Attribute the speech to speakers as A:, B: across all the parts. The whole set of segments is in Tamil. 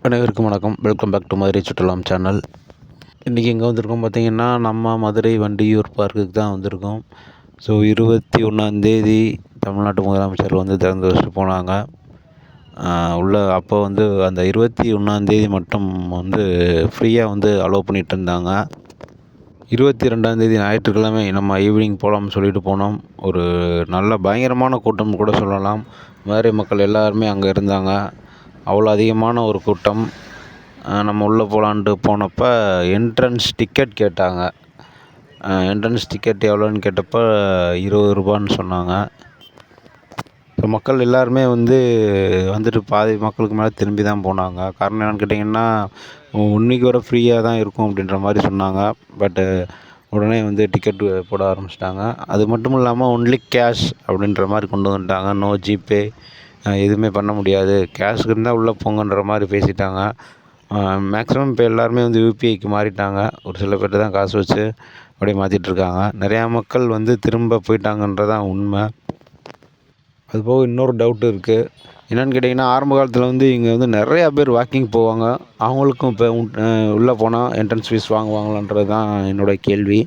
A: அனைவருக்கும் வணக்கம். வெல்கம் பேக் டு மதுரை சுற்றுலாம் சேனல். இன்றைக்கி எங்கே வந்திருக்கோம் பார்த்தீங்கன்னா, நம்ம மதுரை வண்டியூர் பார்க்குக்கு தான் வந்திருக்கோம். ஸோ 21 தமிழ்நாட்டு முதலமைச்சர் வந்து திறந்து வச்சுட்டு போனாங்க. உள்ள அப்போ வந்து அந்த 21 மட்டும் வந்து ஃப்ரீயாக வந்து அலோவ் பண்ணிகிட்டு இருந்தாங்க. 22 ஞாயிற்றுக்கிழமை நம்ம ஈவினிங் போகலாம்னு சொல்லிட்டு போனோம். ஒரு நல்ல பயங்கரமான கூட்டம் கூட சொல்லலாம். மதுரை மக்கள் எல்லாருமே அங்கே இருந்தாங்க. அவ்வளோ அதிகமான ஒரு கூட்டம். நம்ம உள்ளே போகலான்ட்டு போனப்போ என்ட்ரன்ஸ் டிக்கெட் கேட்டாங்க. என்ட்ரன்ஸ் டிக்கெட் எவ்வளோன்னு கேட்டப்போ ரூ. 20 சொன்னாங்க. ஸோ மக்கள் எல்லாருமே வந்துட்டு பாதி மக்களுக்கு மேலே திரும்பி தான் போனாங்க. காரணம் என்னென்னு கேட்டிங்கன்னா, இன்றைக்கி வர ஃப்ரீயாக தான் இருக்கும் அப்படின்ற மாதிரி சொன்னாங்க. பட்டு உடனே டிக்கெட்டு போட ஆரம்பிச்சிட்டாங்க. அது மட்டும் இல்லாமல் ஒன்லி கேஷ் அப்படின்ற மாதிரி கொண்டு வந்துட்டாங்க. நோ ஜிபே எதுவுமே பண்ண முடியாது, கேஷ் இருந்தால் உள்ளே போங்கன்ற மாதிரி பேசிட்டாங்க. மேக்ஸிமம் இப்போ எல்லாருமே யூபிஐக்கு மாறிட்டாங்க. ஒரு சில பேர் தான் காசு வச்சு அப்படியே மாற்றிட்டுருக்காங்க. நிறையா மக்கள் திரும்ப போயிட்டாங்கன்றதான் உண்மை. அதுபோக இன்னொரு டவுட்டு இருக்குது. என்னென்னு கேட்டிங்கன்னா, ஆரம்ப காலத்தில் இங்கே நிறையா பேர் வாக்கிங் போவாங்க. அவங்களுக்கும் இப்போ உள்ளே போனால் என்ட்ரன்ஸ் ஃபீஸ் வாங்குவாங்களான்றது தான் என்னோடய கேள்வி.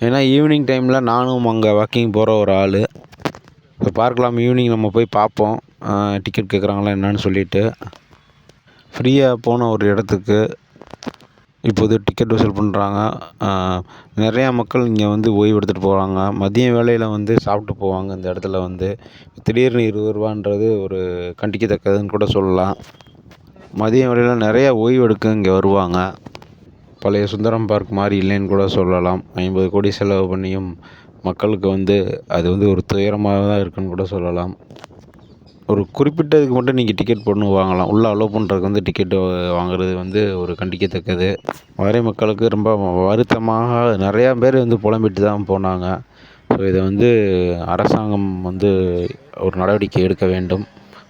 A: ஏன்னா ஈவினிங் டைமில் நானும் அங்கே வாக்கிங் போகிற ஒரு ஆள். இப்போ பார்க்கலாம், ஈவினிங் நம்ம போய் பார்ப்போம் டிக்கெட் கேட்குறாங்களா என்னன்னு சொல்லிவிட்டு. ஃப்ரீயாக போன ஒரு இடத்துக்கு இப்போது டிக்கெட் வசூல் பண்ணுறாங்க. நிறையா மக்கள் இங்கே ஓய்வு எடுத்துகிட்டு போகிறாங்க. மதிய வேளையில் சாப்பிட்டு போவாங்க. இந்த இடத்துல திடீர்னு ரூ. 20 ஒரு கண்டிக்கத்தக்கதுன்னு கூட சொல்லலாம். மதிய வேளையில் நிறையா ஓய்வு எடுக்க இங்கே வருவாங்க. பழைய சுந்தரம் பார்க் மாதிரி இல்லைன்னு கூட சொல்லலாம். 50 கோடி செலவு பண்ணியும் மக்களுக்கு அது ஒரு துயரமாக தான் இருக்குன்னு கூட சொல்லலாம். ஒரு குறிப்பிட்டதுக்கு மட்டும் நீங்கள் டிக்கெட் போட்டு வாங்கலாம். உள்ளே அலோவ் பண்ணுறதுக்கு டிக்கெட்டு வாங்குறது ஒரு கண்டிக்கத்தக்கது. மதுரை மக்களுக்கு ரொம்ப வருத்தமாக நிறையா பேர் புலம்பிட்டு தான் போனாங்க. ஸோ இதை அரசாங்கம் ஒரு நடவடிக்கை எடுக்க வேண்டும்.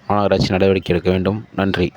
A: மாநகராட்சி நடவடிக்கை எடுக்க வேண்டும். நன்றி.